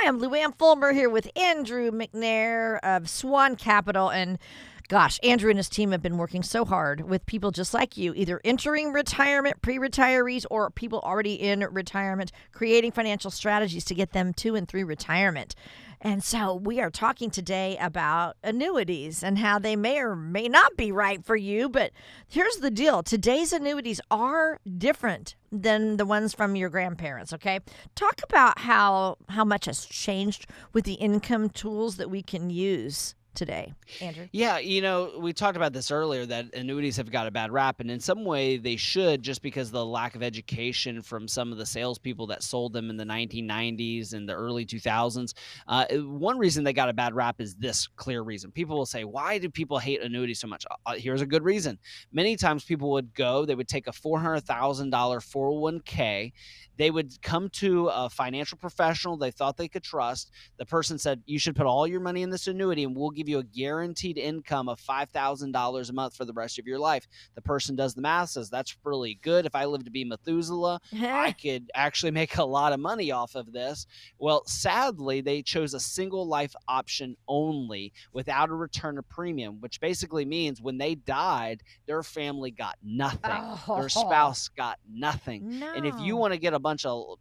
Hi, I'm Luann Fulmer here with Andrew McNair of Swan Capital. And gosh, Andrew and his team have been working so hard with people just like you, either entering retirement, pre-retirees, or people already in retirement, creating financial strategies to get them to and through retirement. And so we are talking today about annuities and how they may or may not be right for you. But here's the deal. Today's annuities are different than the ones from your grandparents, okay? Talk about how much has changed with the income tools that we can use today, Andrew. Yeah, we talked about this earlier that annuities have got a bad rap, and in some way they should, just because of the lack of education from some of the salespeople that sold them in the 1990s and the early 2000s. One reason they got a bad rap is this clear reason. People will say, "Why do people hate annuities so much?" Here's a good reason. Many times people they would take a $400,000 401k, they would come to a financial professional they thought they could trust. The person said, "You should put all your money in this annuity and we'll give you a guaranteed income of $5,000 a month for the rest of your life." The person does the math, says, "That's really good. If I live to be Methuselah, I could actually make a lot of money off of this." Well, sadly, they chose a single life option only without a return of premium, which basically means when they died, their family got nothing. Their Oh, spouse got nothing. And if you no. want to get a bunch of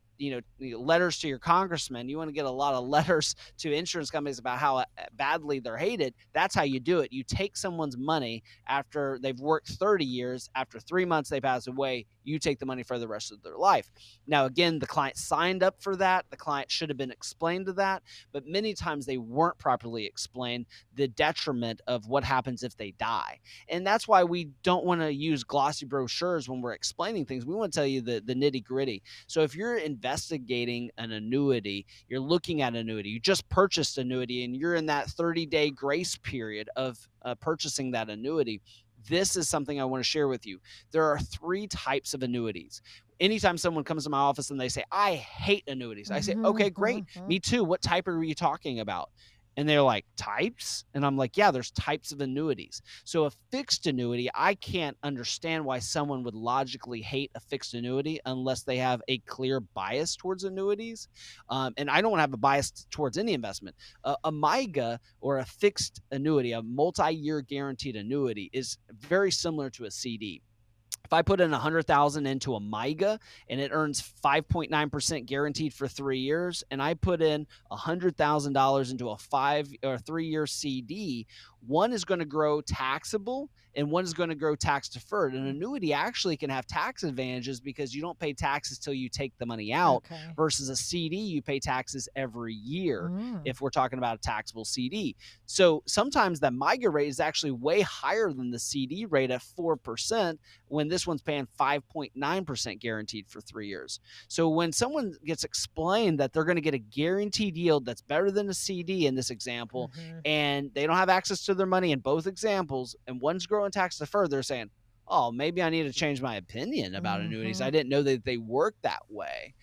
letters to your congressman, you want to get a lot of letters to insurance companies about how badly they're hated, that's how you do it. You take someone's money after they've worked 30 years. After 3 months they pass away, you take the money for the rest of their life. Now, again, the client signed up for that. The client should have been explained to that, but many times they weren't properly explained the detriment of what happens if they die. And that's why we don't want to use glossy brochures when we're explaining things. We want to tell you the nitty gritty. So if you're investigating an annuity, you're looking at annuity, you just purchased annuity, and you're in that 30-day grace period of purchasing that annuity, this is something I want to share with you. There are three types of annuities. Anytime someone comes to my office and they say, "I hate annuities," I say, "Okay, great. Me too. What type are you talking about?" And they're like, "Types?" And I'm like, "Yeah, there's types of annuities." So a fixed annuity, I can't understand why someone would logically hate a fixed annuity unless they have a clear bias towards annuities. And I don't have a bias towards any investment. A MIGA, or a fixed annuity, a multi-year guaranteed annuity, is very similar to a CD. If I put in 100,000 into a MIGA and it earns 5.9% guaranteed for 3 years, and I put in $100,000 into a 5 or 3-year CD, one is going to grow taxable and one is going to grow tax deferred. An annuity actually can have tax advantages because you don't pay taxes till you take the money out, Okay. versus a CD, you pay taxes every year Mm. if we're talking about a taxable CD. So sometimes the MIGA rate is actually way higher than the CD rate at 4%, when this one's paying 5.9% guaranteed for 3 years. So when someone gets explained that they're going to get a guaranteed yield that's better than a CD in this example, Hmm. and they don't have access to their money in both examples, and one's growing tax deferred, they're saying, "Oh, maybe I need to change my opinion about annuities. I Hmm. didn't know that they work that way."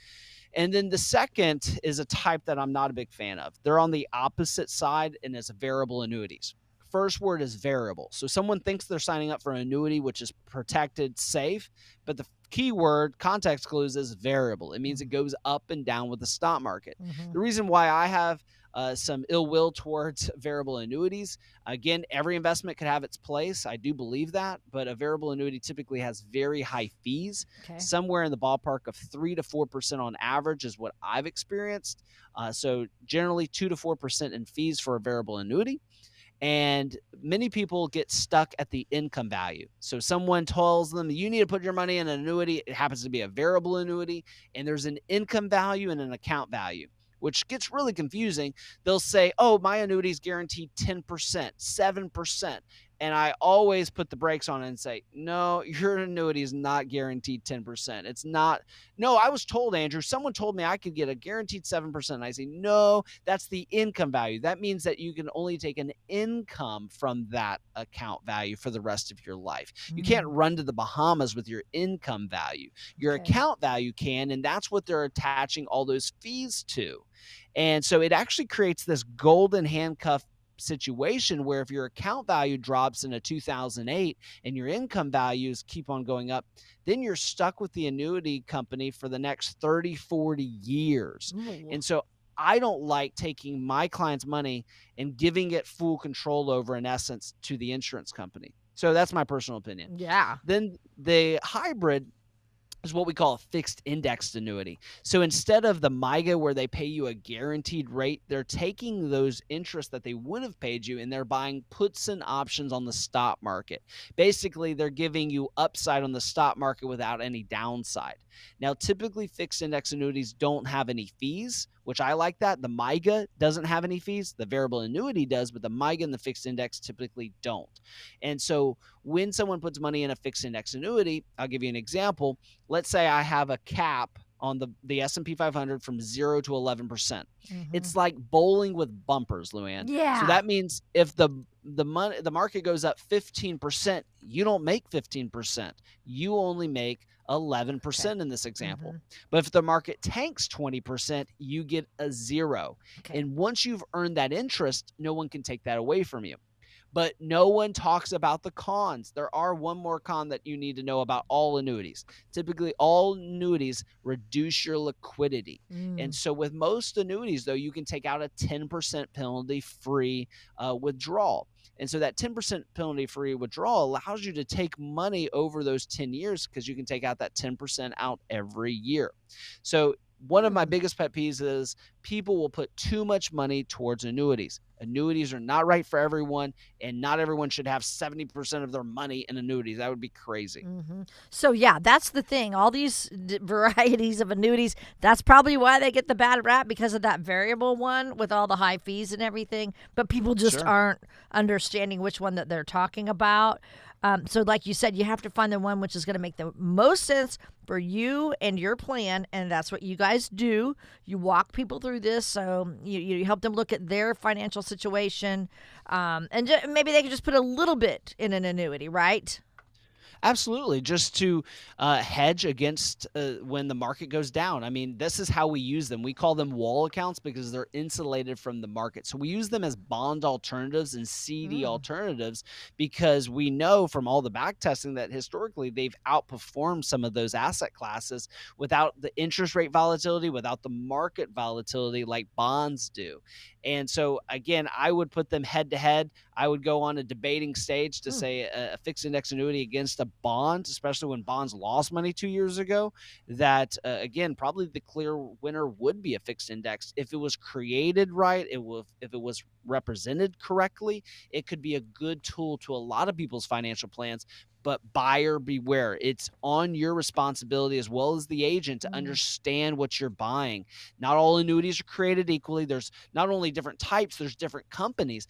And then the second is a type that I'm not a big fan of. They're on the opposite side, and it's variable annuities. First word is variable. So someone thinks they're signing up for an annuity, which is protected, safe, but the key word, context clues, is variable. It means it goes up and down with the stock market. Hmm. The reason why I have some ill will towards variable annuities, again, every investment could have its place. I do believe that, but a variable annuity typically has very high fees, Okay. somewhere in the ballpark of 3 to 4% on average is what I've experienced. So generally 2 to 4% in fees for a variable annuity. And many people get stuck at the income value. So someone tells them, "You need to put your money in an annuity." It happens to be a variable annuity, and there's an income value and an account value, which gets really confusing. They'll say, "Oh, my annuity is guaranteed 10%, 7%." And I always put the brakes on it and say, "No, your annuity is not guaranteed 10%. It's not. No, I was told, Andrew, someone told me I could get a guaranteed 7%." I say, "No, that's the income value. That means that you can only take an income from that account value for the rest of your life. You can't Mm. run to the Bahamas with your income value. Your Okay. account value can, and that's what they're attaching all those fees to." And so it actually creates this golden handcuff situation where if your account value drops in a 2008 and your income values keep on going up, then you're stuck with the annuity company for the next 30, 40 years. Ooh. And so I don't like taking my client's money and giving it full control over, in essence, to the insurance company. So that's my personal opinion. Yeah. Then the hybrid is what we call a fixed indexed annuity. So instead of the MIGA where they pay you a guaranteed rate, they're taking those interests that they would have paid you and they're buying puts and options on the stock market. Basically, they're giving you upside on the stock market without any downside. Now, typically fixed index annuities don't have any fees, which I like that. The MIGA doesn't have any fees. The variable annuity does, but the MIGA and the fixed index typically don't. And so when someone puts money in a fixed index annuity, I'll give you an example. Let's say I have a cap on the S&P 500 from 0 to 11%. Mm-hmm. It's like bowling with bumpers, Luann. So Yeah. that means if the market goes up 15%, you don't make 15%. You only make Okay. 11% in this example. Mm-hmm. But if the market tanks 20%, you get a zero. Okay. And once you've earned that interest, no one can take that away from you. But no one talks about the cons. There are one more con that you need to know about all annuities. Typically, all annuities reduce your liquidity. And Mm. so, with most annuities, though, you can take out a 10% penalty free withdrawal. And so, that 10% penalty free withdrawal allows you to take money over those 10 years because you can take out that 10% out every year. So, one of my Hmm. biggest pet peeves is people will put too much money towards annuities. Annuities are not right for everyone, and not everyone should have 70% of their money in annuities. That would be crazy. Mm-hmm. So yeah, that's the thing. All these varieties of annuities. That's probably why they get the bad rap because of that variable one with all the high fees and everything. But people just Sure. aren't understanding which one that they're talking about. So, like you said, you have to find the one which is going to make the most sense for you and your plan, and that's what you guys do. You walk people through this, so you help them look at their financial situation, and maybe they can just put a little bit in an annuity, right? Absolutely, just to hedge against when the market goes down. I mean, this is how we use them. We call them wall accounts because they're insulated from the market. So we use them as bond alternatives and CD Mm. alternatives because we know from all the back testing that historically they've outperformed some of those asset classes without the interest rate volatility, without the market volatility like bonds do. And so, again, I would put them head to head. I would go on a debating stage to Mm. say a fixed index annuity against a bond, especially when bonds lost money 2 years ago. That again, probably the clear winner would be a fixed index if it was created right. If it was represented correctly, it could be a good tool to a lot of people's financial plans. But buyer beware. It's on your responsibility as well as the agent to Mm. understand what you're buying. Not all annuities are created equally. There's not only different types, there's different companies.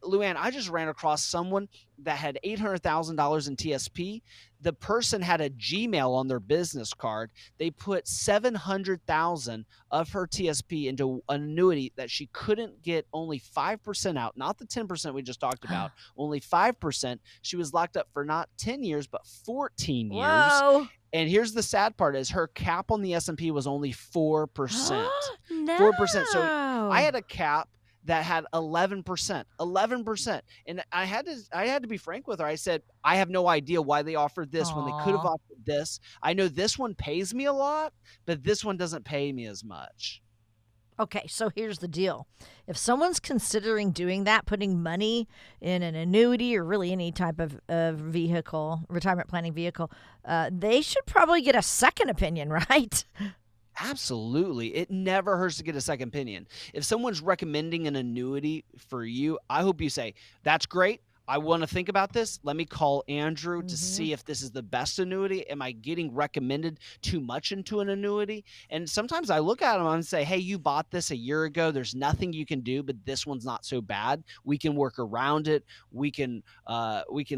Luann, I just ran across someone that had $800,000 in TSP. The person had a Gmail on their business card. They put 700,000 of her TSP into an annuity that she couldn't get only 5% out, not the 10% we just talked about, only 5%. She was locked up for not 10 years, but 14 years. Whoa. And here's the sad part is her cap on the S&P was only 4%. 4%. So I No. had a cap that had 11%, 11%. And I had to be frank with her. I said, I have no idea why they offered this when they could have Aw. offered this. I know this one pays me a lot, but this one doesn't pay me as much. Okay, so here's the deal. If someone's considering doing that, putting money in an annuity or really any type of vehicle, retirement planning vehicle, they should probably get a second opinion, right? Absolutely. It never hurts to get a second opinion. If someone's recommending an annuity for you, I hope you say, that's great. I want to think about this. Let me call Andrew to Mm-hmm. see if this is the best annuity. Am I getting recommended too much into an annuity? And sometimes I look at them and say, hey, you bought this a year ago. There's nothing you can do, but this one's not so bad. We can work around it. We can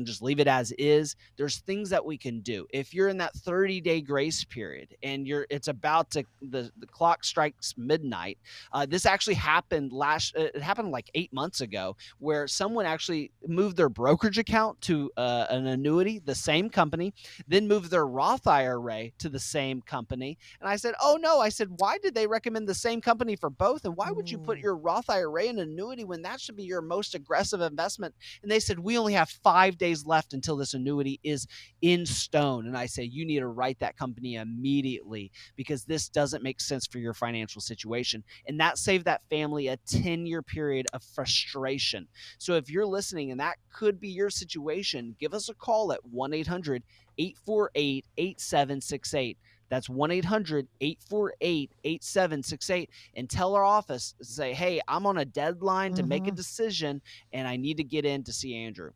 just leave it as is. There's things that we can do. If you're in that 30-day grace period and it's about to the clock strikes midnight, this actually happened it happened like 8 months ago where someone actually moved move their brokerage account to an annuity, the same company, then move their Roth IRA to the same company. And I said, oh no, I said, why did they recommend the same company for both? And why would you put Mm. your Roth IRA in annuity when that should be your most aggressive investment? And they said, we only have 5 days left until this annuity is in stone. And I say, you need to write that company immediately because this doesn't make sense for your financial situation. And that saved that family a 10-year period of frustration. So if you're listening and that could be your situation, give us a call at 1-800-848-8768. That's 1-800-848-8768 and tell our office, say, hey, I'm on a deadline to make a Mhm. decision and I need to get in to see Andrew.